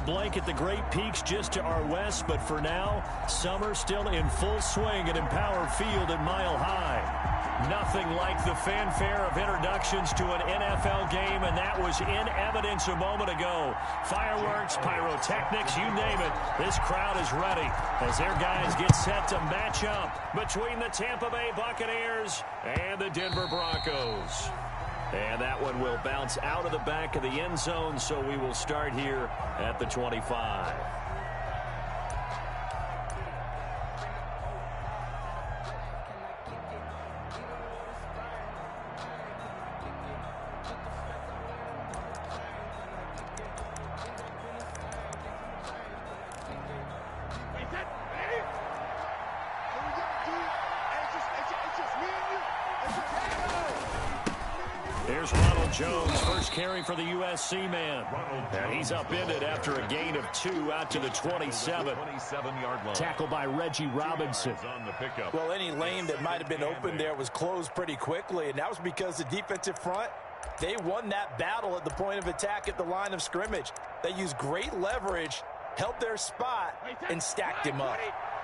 Blake, at the great peaks just to our west, but for now, summer still in full swing at Empower Field at Mile High. Nothing like the fanfare of introductions to an NFL game, and that was in evidence a moment ago. Fireworks, pyrotechnics, you name it. This crowd is ready as their guys get set to match up between the Tampa Bay Buccaneers and the Denver Broncos. And that one will bounce out of the back of the end zone, so we will start here at the 25. Here's Ronald Jones, first carry for the USC man. And he's upended after a gain of 2 out to the 27. Tackled by Reggie Robinson. Well, any lane that might have been open there was closed pretty quickly, and that was because the defensive front, they won that battle at the point of attack at the line of scrimmage. They used great leverage, held their spot, and stacked him up.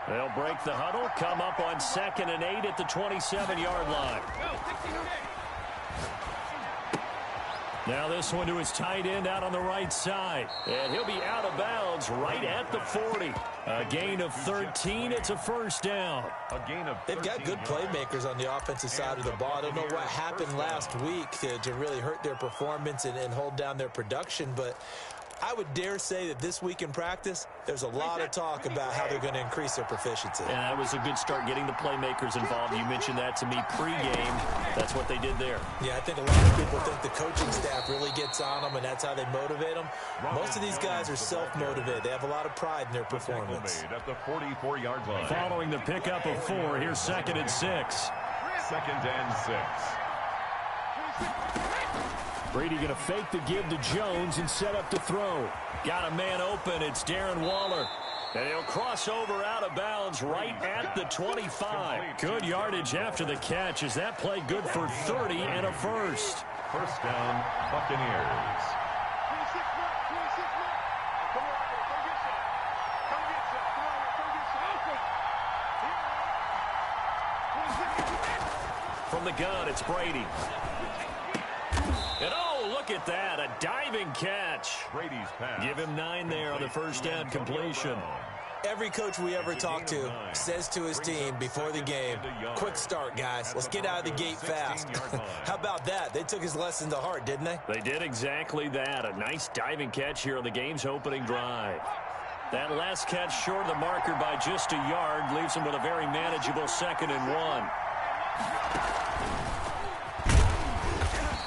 They'll break the huddle, come up on 2nd and 8 at the 27-yard line. Now this one to his tight end out on the right side. And he'll be out of bounds right at the 40. A gain of 13. It's a first down. They've got good playmakers on the offensive side of the ball. I don't know what happened last week to really hurt their performance and hold down their production, but I would dare say that this week in practice, there's a lot of talk about how they're going to increase their proficiency. And that was a good start getting the playmakers involved. You mentioned that to me pregame. That's what they did there. Yeah, I think a lot of people think the coaching staff really gets on them, and that's how they motivate them. Most of these guys are self-motivated. They have a lot of pride in their performance. At the 44-yard line. Following the pickup of 4, here's 2nd and 6. 2nd and 6. Brady going to fake the give to Jones and set up to throw. Got a man open. It's Darren Waller. And he'll cross over out of bounds right at the 25. Good yardage after the catch. Is that play good for 30 and a first? First down, Buccaneers. From the gun, it's Brady. And oh, look at that, a diving catch. Brady's pass. Give him 9 there on the first down completion. Every coach we ever talk to says to his team before the game, quick start, guys. Let's get out of the gate fast. How about that? They took his lesson to heart, didn't they? They did exactly that. A nice diving catch here on the game's opening drive. That last catch short of the marker by just a yard leaves him with a very manageable 2nd and 1.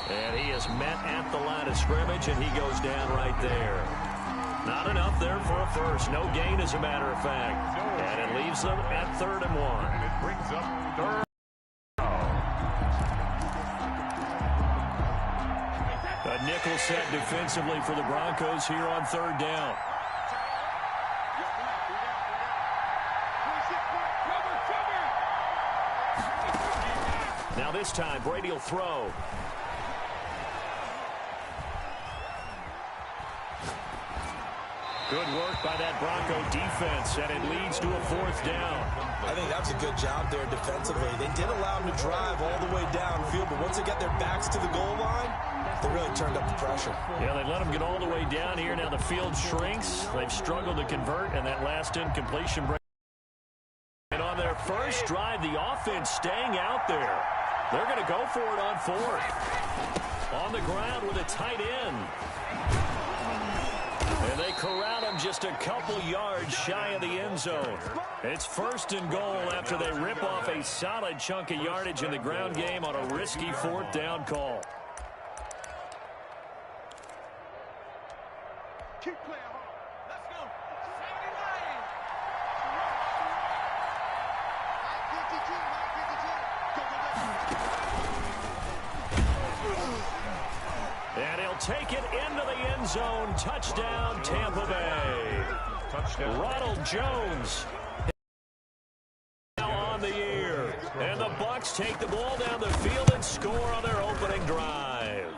And he is met at the line of scrimmage, and he goes down right there. Not enough there for a first. No gain, as a matter of fact. And it leaves them at 3rd and 1. And it brings up 3rd. A nickel set defensively for the Broncos here on 3rd down. Now this time, Brady will throw. Good work by that Bronco defense, and it leads to a 4th down. I think that was a good job there defensively. They did allow them to drive all the way downfield, but once they got their backs to the goal line, they really turned up the pressure. Yeah, they let them get all the way down here. Now the field shrinks. They've struggled to convert, and that last incompletion break. And on their first drive, the offense staying out there. They're going to go for it on 4th. On the ground with a tight end. And they corral him just a couple yards shy of the end zone. It's 1st and goal after they rip off a solid chunk of yardage in the ground game on a risky 4th down call. Keep playing hard. Let's go. 79. And he'll take it into the end zone. Touchdown, Tampa Bay. Touchdown. Ronald Jones now on the year. And the Bucs take the ball down the field and score on their opening drive.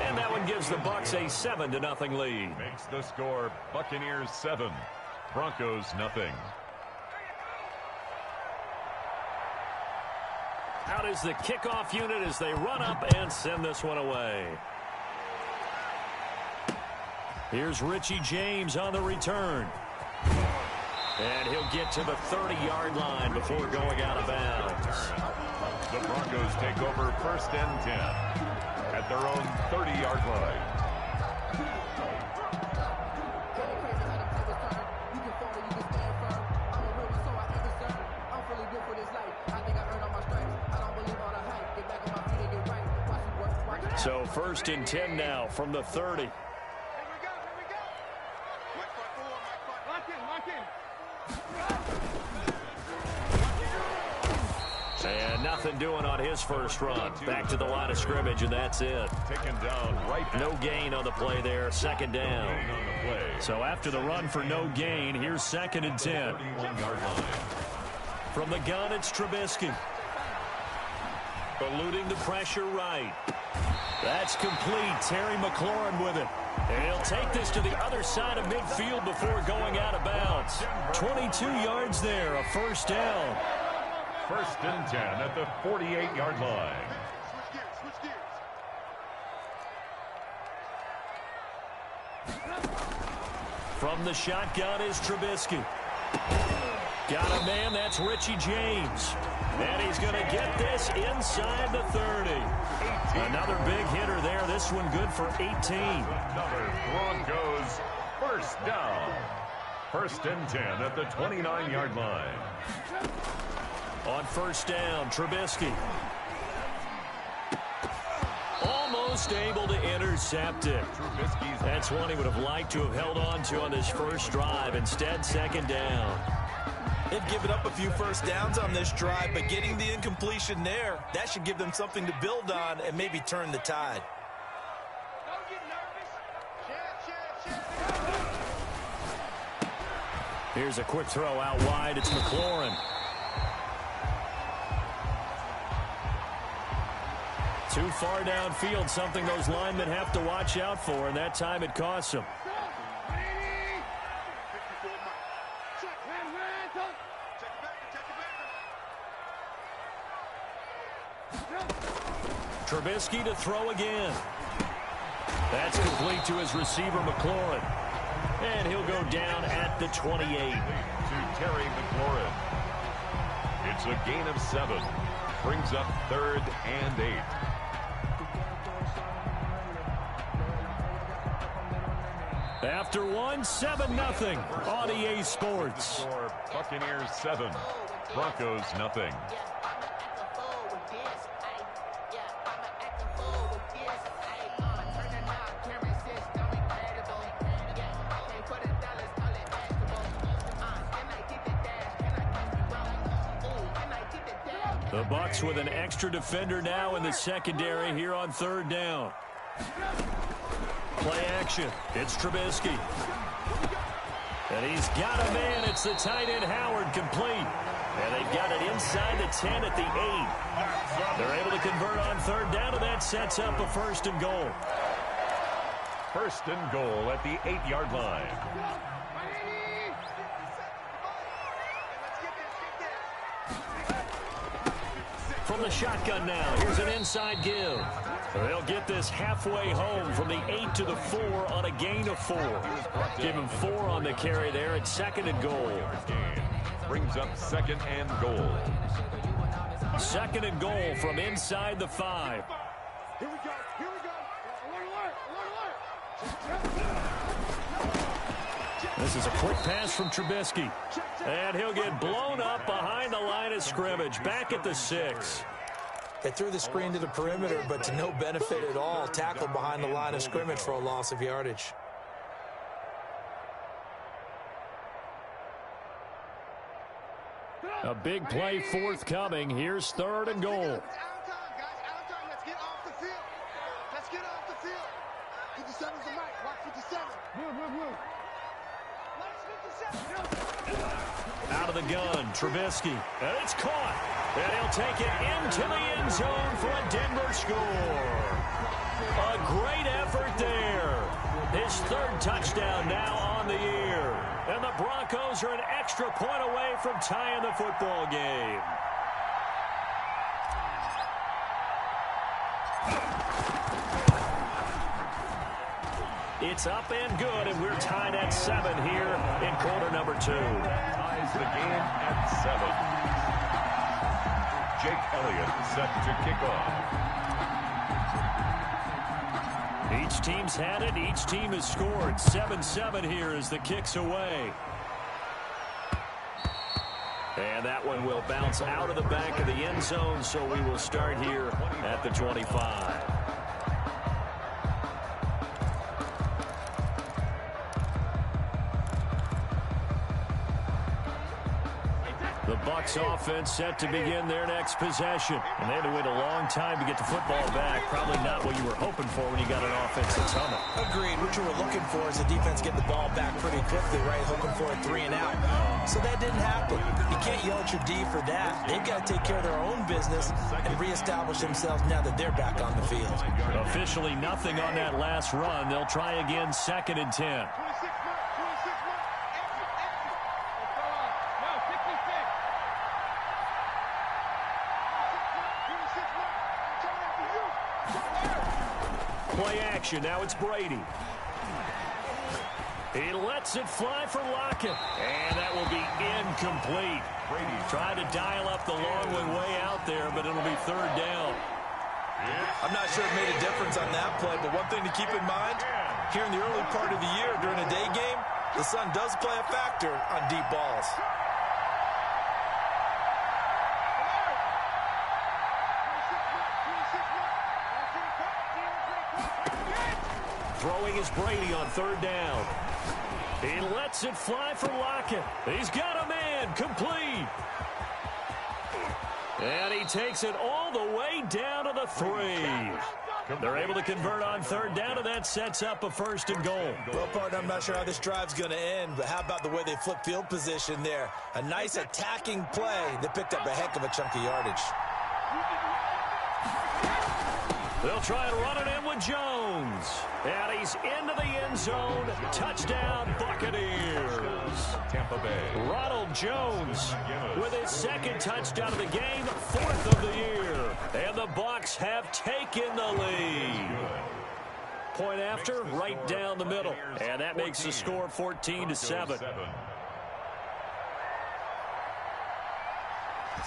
And that one gives the Bucs a 7-0 lead. Makes the score Buccaneers 7, Broncos nothing. Out is the kickoff unit as they run up and send this one away. Here's Richie James on the return. And he'll get to the 30-yard line before going out of bounds. The Broncos take over 1st and 10 at their own 30-yard line. So 1st and 10 now from the 30. And nothing doing on his first run. Back to the line of scrimmage, and that's it. Taken down right. No gain on the play there. 2nd down. So after the run for no gain, here's 2nd and 10. From the gun, it's Trubisky. Eluding the pressure right. That's complete. Terry McLaurin with it. And he'll take this to the other side of midfield before going out of bounds. 22 yards there, a 1st down. 1st and 10 at the 48-yard line. From the shotgun is Trubisky. Got a man, that's Richie James. And he's going to get this inside the 30. Another big hitter there. This one good for 18. Another Broncos 1st down. 1st and 10 at the 29-yard line. On 1st down, Trubisky. Almost able to intercept it. That's one he would have liked to have held on to on this first drive. Instead, 2nd down. They've given up a few 1st downs on this drive, but getting the incompletion there, that should give them something to build on and maybe turn the tide. Don't get nervous. Here's a quick throw out wide. It's McLaurin. Too far downfield, something those linemen have to watch out for, and that time it costs them. Trubisky to throw again. That's complete to his receiver, McLaurin. And he'll go down at the 28. To Terry McLaurin. It's a gain of 7. Brings up 3rd and 8. After one, 7-0 on EA Sports. Buccaneers 7, Broncos nothing. The Bucs with an extra defender now in the secondary here on 3rd down. Play action. It's Trubisky. And he's got a man. It's the tight end Howard, complete. And they've got it inside the 10 at the 8. They're able to convert on 3rd down, and that sets up a 1st and goal. 1st and goal at the 8-yard line. From the shotgun now, here's an inside give. They'll get this halfway home from the 8 to the 4 on a gain of 4. Give him 4 on the carry there at 2nd and goal. Brings up 2nd and goal. 2nd and goal from inside the 5. Here we go. Here we go. Alert, alert. Alert, alert. This is a quick pass from Trubisky. And he'll get blown up behind the line of scrimmage. Back at the 6. They threw the screen to the perimeter, but to no benefit at all. Tackled behind the line of scrimmage for a loss of yardage. A big play forthcoming. Here's 3rd and goal. Out of time, guys. Out of time. Let's get off the field. Let's get off the field. 57's the mic. Watch 57. Out of the gun, Trubisky. And it's caught. And he'll take it into the end zone for a Denver score. A great effort there. His third touchdown now on the year. And the Broncos are an extra point away from tying the football game. It's up and good, and we're tied at 7 here in quarter number 2. Ties the game at 7. Jake Elliott set to kick off. Each team's had it. Each team has scored. 7-7 here as the kick's away. And that one will bounce out of the back of the end zone, so we will start here at the 25. The Bucs offense set to begin their next possession. And they had to wait a long time to get the football back. Probably not what you were hoping for when you got an offense that's humming. Agreed. What you were looking for is the defense get the ball back pretty quickly, right? Hoping for a 3 and out. So that didn't happen. You can't yell at your D for that. They've got to take care of their own business and reestablish themselves now that they're back on the field. Officially nothing on that last run. They'll try again 2nd and 10. Play action. Now it's Brady. He lets it fly for Lockett. And that will be incomplete. Brady tried to dial up the long one way out there, but it'll be 3rd down. I'm not sure it made a difference on that play, but one thing to keep in mind, here in the early part of the year during a day game, the sun does play a factor on deep balls. Throwing is Brady on 3rd down. He lets it fly for Lockett. He's got a man. Complete. And he takes it all the way down to the 3. They're able to convert on 3rd down, and that sets up a 1st and goal. Well, partner, I'm not sure how this drive's going to end, but how about the way they flip field position there? A nice attacking play that picked up a heck of a chunk of yardage. They'll try and run it in with Jones. And he's into the end zone. Touchdown, Buccaneers. Tampa Bay. Ronald Jones with his 2nd touchdown of the game, 4th of the year. And the Bucs have taken the lead. Point after, right down the middle. And that makes the score 14-7.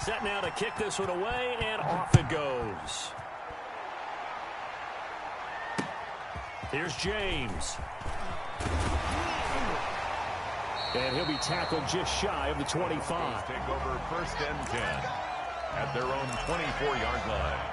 Set now to kick this one away, and off it goes. Here's James. And he'll be tackled just shy of the 25. Take over 1st and 10 at their own 24-yard line.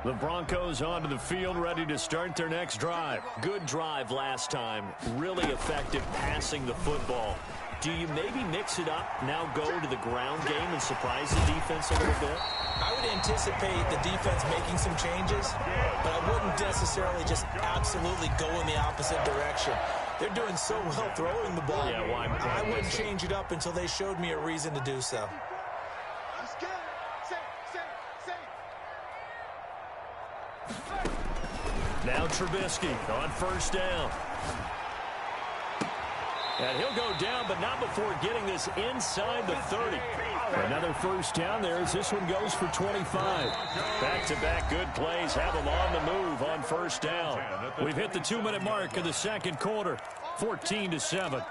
The Broncos onto the field, ready to start their next drive. Good drive last time. Really effective passing the football. Do you maybe mix it up, now go to the ground game and surprise the defense a little bit? I would anticipate the defense making some changes, but I wouldn't necessarily just absolutely go in the opposite direction. They're doing so well throwing the ball. Yeah, why? I wouldn't change it up until they showed me a reason to do so. Now Trubisky on 1st down. And he'll go down, but not before getting this inside the 30. Another 1st down there as this one goes for 25. Back-to-back good plays have them on the move on 1st down. We've hit the 2-minute mark of the 2nd quarter, 14-7.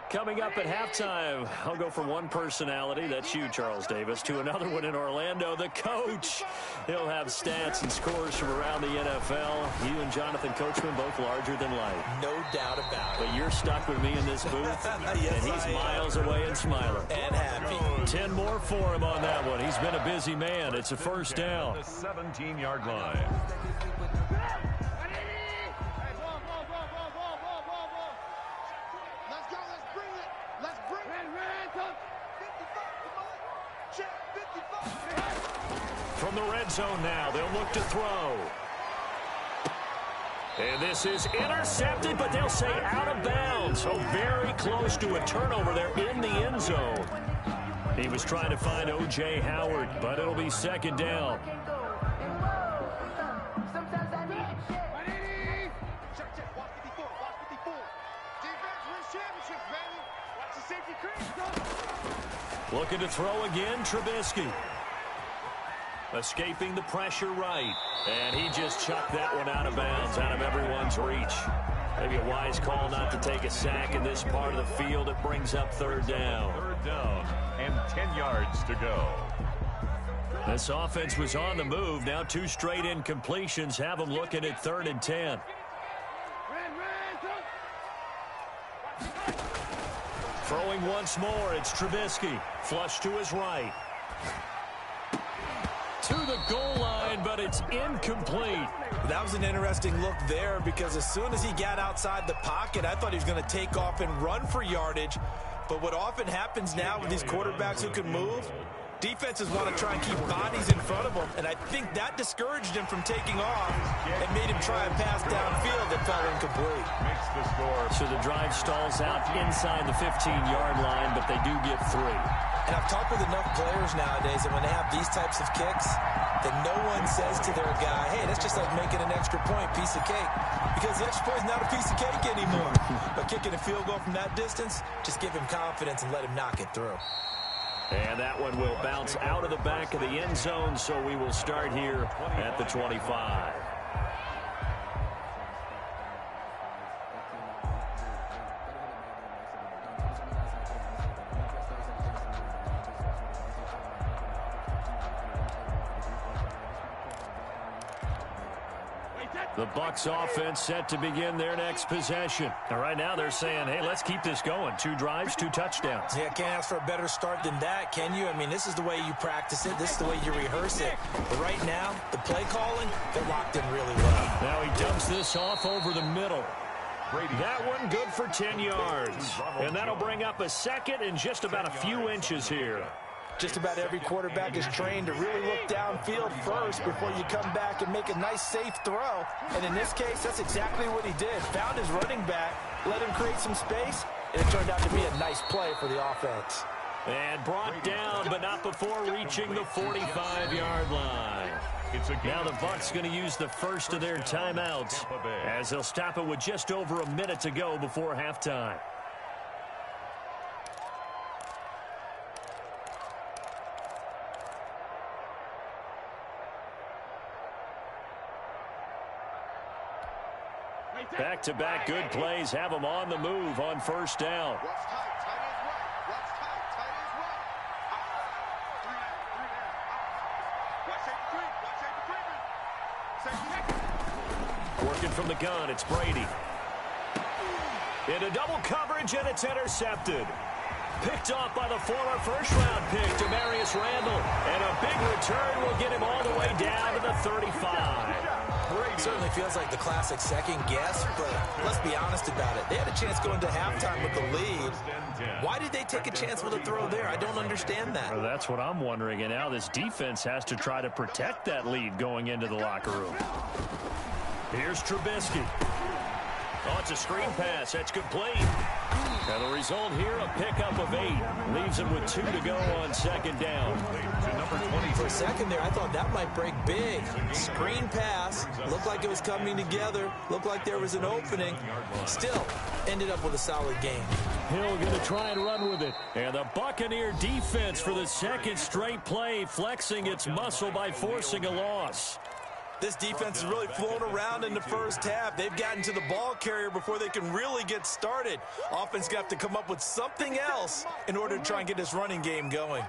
Coming up at halftime, I'll go from one personality, that's you, Charles Davis, to another one in Orlando, the coach. He'll have stats and scores from around the NFL. You and Jonathan Coachman both larger than life. No doubt about it. But you're stuck with me in this booth, Yes, and he's miles away and smiling. And happy. 10 more for him on that one. He's been a busy man. It's a 1st down. The 17-yard line. from the red zone now. They'll look to throw. And this is intercepted, but they'll say out of bounds. So very close to a turnover there in the end zone. He was trying to find O.J. Howard, but it'll be second down. Looking to throw again, Trubisky. Escaping the pressure right. And he just chucked that one out of bounds, out of everyone's reach. Maybe a wise call not to take a sack in this part of the field. It brings up third down. Third down and 10 yards to go. This offense was on the move. Now 2 straight incompletions have them looking at 3rd and 10. Throwing once more, it's Trubisky. Flush to his right. To the goal line, but it's incomplete. That was an interesting look there because as soon as he got outside the pocket, I thought he was going to take off and run for yardage. But what often happens now with these quarterbacks who can move, defenses want to try and keep bodies in front of them, and I think that discouraged him from taking off and made him try and pass downfield that fell incomplete. Makes the score. So the drive stalls out inside the 15-yard line, but they do get 3. And I've talked with enough players nowadays that when they have these types of kicks, that no one says to their guy, hey, that's just like making an extra point, piece of cake. Because the extra point is not a piece of cake anymore. But kicking a field goal from that distance, just give him confidence and let him knock it through. And that one will bounce out of the back of the end zone, so we will start here at the 25. The Bucs offense set to begin their next possession. And right now they're saying, hey, let's keep this going. 2 drives, 2 touchdowns. Yeah, can't ask for a better start than that, can you? I mean, this is the way you practice it. This is the way you rehearse it. But right now, the play calling, they're locked in really well. Now he dumps this off over the middle. That one good for 10 yards. And that'll bring up a second and just about a few inches here. Just about every quarterback is trained to really look downfield first before you come back and make a nice, safe throw. And in this case, that's exactly what he did. Found his running back, let him create some space, and it turned out to be a nice play for the offense. And brought down, but not before reaching the 45-yard line. Now the Bucs going to use the first of their timeouts as they'll stop it with just over a minute to go before halftime. Back-to-back good plays have them on the move on first down. Working from the gun, it's Brady. Into double coverage, and it's intercepted. Picked off by the former first-round pick, Demarius Randall. And a big return will get him all the way down to the 35. It certainly feels like the classic second guess, but let's be honest about it. They had a chance going to halftime with the lead. Why did they take a chance with a throw there? I don't understand that. Well, that's what I'm wondering, and now this defense has to try to protect that lead going into the locker room. Here's Trubisky. Oh, it's a screen pass. That's complete. And the result here, a pickup of 8. Leaves him with 2 to go on second down. For a second there, I thought that might break big. Screen pass. Looked like it was coming together. Looked like there was an opening. Still, ended up with a solid game. Hill going to try and run with it. And the Buccaneer defense for the second straight play, flexing its muscle by forcing a loss. This defense has really flown around in the first half. They've gotten to the ball carrier before they can really get started. Offense got to come up with something else in order to try and get this running game going.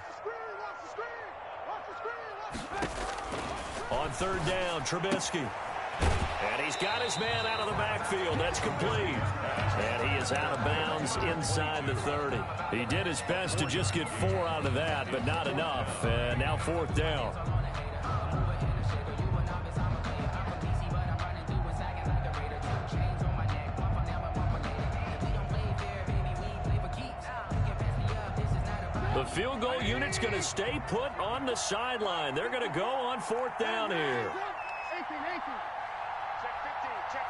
On third down, Trubisky. And he's got his man out of the backfield. That's complete. And he is out of bounds inside the 30. He did his best to just get 4 out of that, but not enough. And now fourth down. The field goal unit's going to stay put on the sideline. They're going to go on 4th down here. 18. Check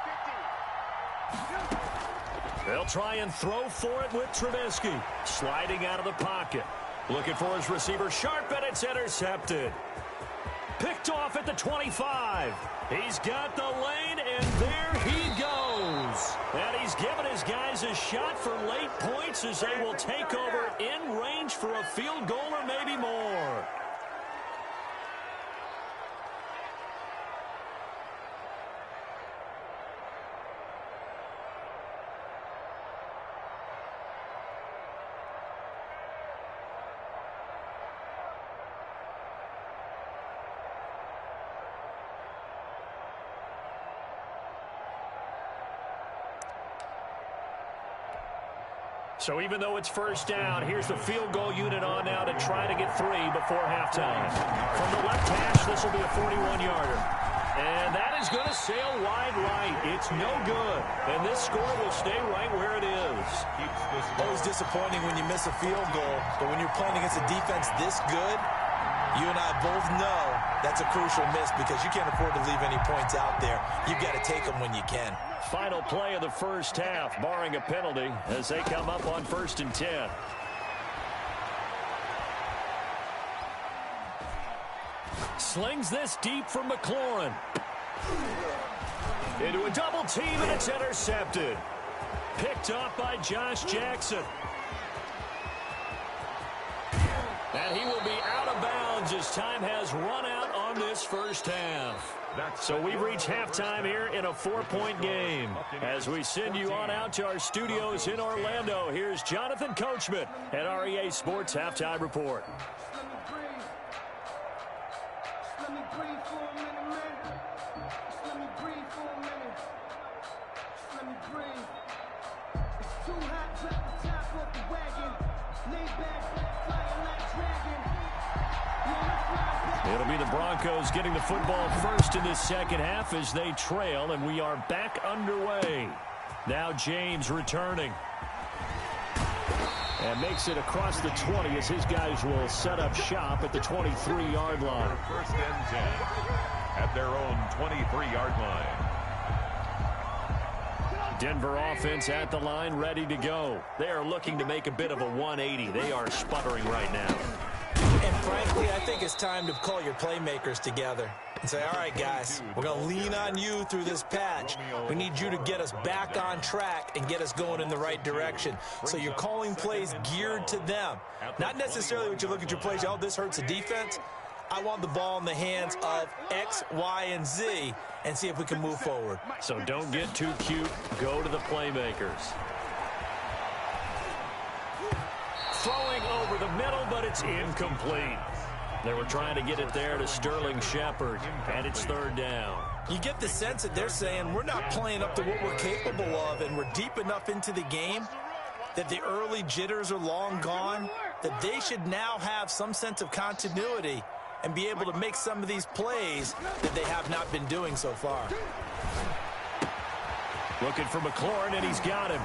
15. They'll try and throw for it with Trubisky. Sliding out of the pocket. Looking for his receiver Sharp, and it's intercepted. Picked off at the 25. He's got the lane, and there he goes. And he's given his guys a shot for late points as they will take over in range for a field goal or maybe more. So even though it's 1st down, here's the field goal unit on now to try to get 3 before halftime. From the left hash, this will be a 41-yarder. And that is going to sail wide right. It's no good. And this score will stay right where it is. Always disappointing when you miss a field goal, but when you're playing against a defense this good, you and I both know that's a crucial miss because you can't afford to leave any points out there. You've got to take them when you can. Final play of the 1st half, barring a penalty, as they come up on 1st and 10. Slings this deep from McLaurin. Into a double team, and it's intercepted. Picked off by Josh Jackson. And he will be out of bounds as time has run out on this 1st half. So we've reached halftime here in a 4-point game. As we send you on out to our studios in Orlando, here's Jonathan Coachman at REA Sports Halftime Report. It'll be the Broncos getting the football first in this 2nd half as they trail, and we are back underway. Now James returning. And makes it across the 20 as his guys will set up shop at the 23-yard line. 1st and 10 at their own 23-yard line. Denver offense at the line, ready to go. They are looking to make a bit of a 180. They are sputtering right now. And frankly, I think it's time to call your playmakers together and say, all right, guys, we're going to lean on you through this patch. We need you to get us back on track and get us going in the right direction. So you're calling plays geared to them. Not necessarily what you look at your plays, oh, this hurts the defense. I want the ball in the hands of X, Y, and Z and see if we can move forward. So don't get too cute. Go to the playmakers. Throwing over the middle, but it's incomplete. They were trying to get it there to Sterling Shepard, and it's 3rd down. You get the sense that they're saying we're not playing up to what we're capable of, and we're deep enough into the game that the early jitters are long gone, that they should now have some sense of continuity and be able to make some of these plays that they have not been doing so far. Looking for McLaurin, and he's got him.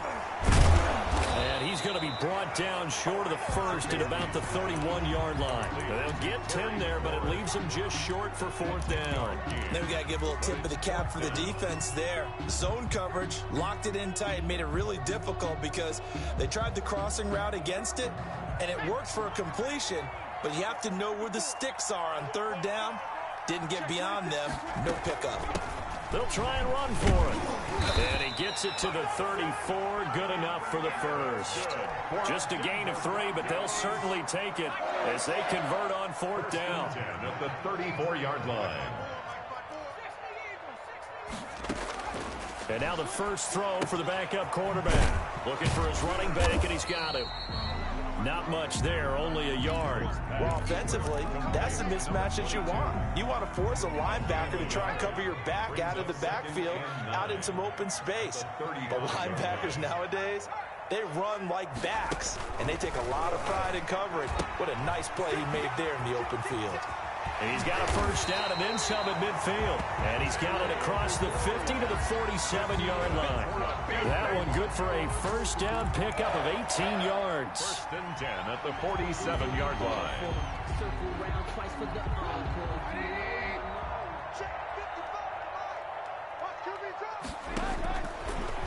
And he's going to be brought down short of the 1st at about the 31-yard line. They'll get 10 there, but it leaves them just short for 4th down. Then we got to give a little tip of the cap for the defense there. Zone coverage, locked it in tight, made it really difficult because they tried the crossing route against it, and it worked for a completion, but you have to know where the sticks are on 3rd down. Didn't get beyond them, no pickup. They'll try and run for it. And he gets it to the 34. Good enough for the 1st. Just a gain of 3, but they'll certainly take it as they convert on 4th down. At the 34-yard line. And now the first throw for the backup quarterback. Looking for his running back, and he's got him. Not much there, only a yard. Well, offensively, that's the mismatch that you want. You want to force a linebacker to try and cover your back out of the backfield, out in some open space. But linebackers nowadays, they run like backs, and they take a lot of pride in covering. What a nice play he made there in the open field. He's got a first down and then some at midfield. And he's got it across the 50 to the 47-yard line. That one good for a first down pickup of 18 yards. First and 10 at the 47-yard line.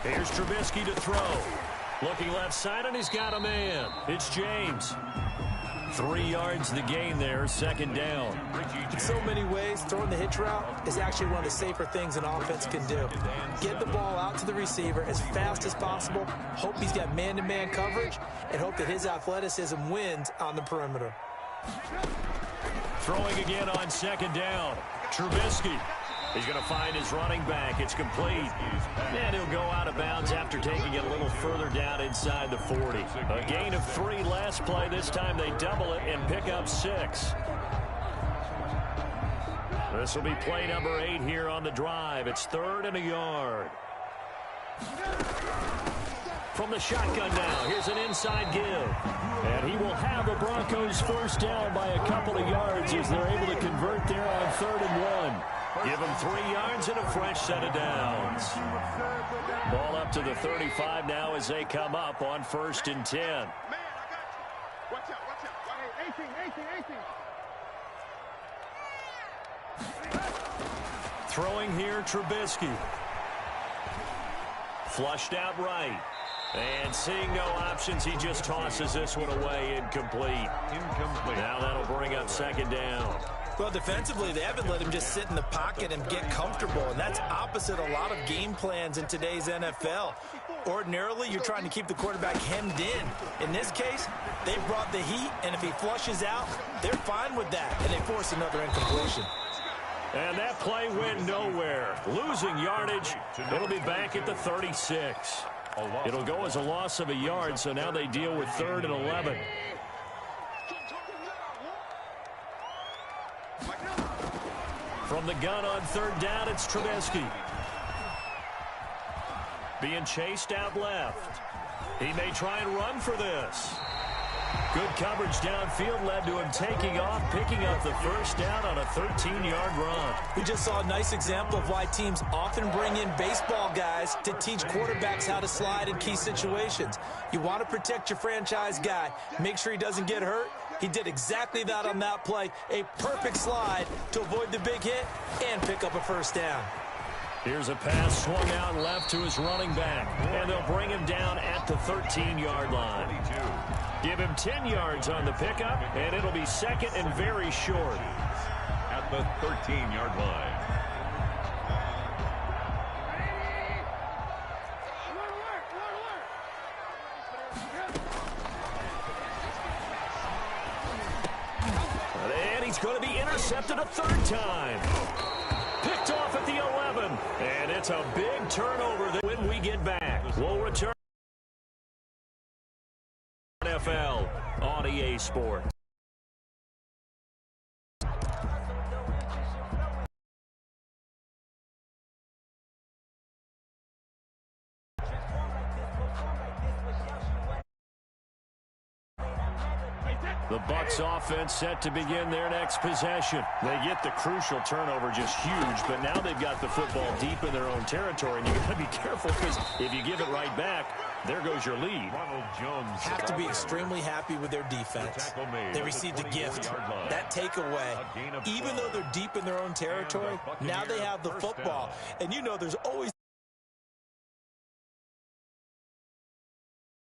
Here's Trubisky to throw. Looking left side, and he's got a man. It's James. 3 yards the gain there, second down. In so many ways, throwing the hitch route is actually one of the safer things an offense can do. Get the ball out to the receiver as fast as possible, hope he's got man-to-man coverage, and hope that his athleticism wins on the perimeter. Throwing again on second down. Trubisky. He's going to find his running back. It's complete. And he'll go out of bounds after taking it a little further down inside the 40. A gain of 3 last play. This time they double it and pick up 6. This will be play number 8 here on the drive. It's 3rd and a yard. From the shotgun now, here's an inside give. And he will have the Broncos first down by a couple of yards as they're able to convert there on 3rd and 1. Give them 3 yards and a fresh set of downs. Ball up to the 35 now as they come up on 1st and 10. Man, I got you. Watch out, watch out. Hey, 18. Throwing here, Trubisky. Flushed out right. And seeing no options, he just tosses this one away, incomplete. Now that'll bring up 2nd down. Well, defensively, they haven't let him just sit in the pocket and get comfortable, and that's opposite a lot of game plans in today's NFL. Ordinarily, you're trying to keep the quarterback hemmed in. In this case, they brought the heat, and if he flushes out, they're fine with that, and they force another incompletion. And that play went nowhere. Losing yardage. It'll be back at the 36. It'll go as a loss of a yard, so now they deal with 3rd and 11. From the gun on 3rd down, it's Trubisky. Being chased out left. He may try and run for this. Good coverage downfield led to him taking off, picking up the first down on a 13-yard run. We just saw a nice example of why teams often bring in baseball guys to teach quarterbacks how to slide in key situations. You want to protect your franchise guy. Make sure he doesn't get hurt. He did exactly that on that play. A perfect slide to avoid the big hit and pick up a first down. Here's a pass swung out left to his running back. And they'll bring him down at the 13-yard line. Give him 10 yards on the pickup, and it'll be 2nd and very short. At the 13-yard line. And he's going to be intercepted a 3rd time. Picked off at the 11. And it's a big turnover when we get back. We'll return. NFL on EA Sports. The Bucs offense set to begin their next possession. They get the crucial turnover, just huge, but now they've got the football deep in their own territory, and you got to be careful because if you give it right back, there goes your lead. Ronald Jones have to be extremely happy with their defense. They received a gift. That takeaway, even though they're deep in their own territory, now they have the football. And you know there's always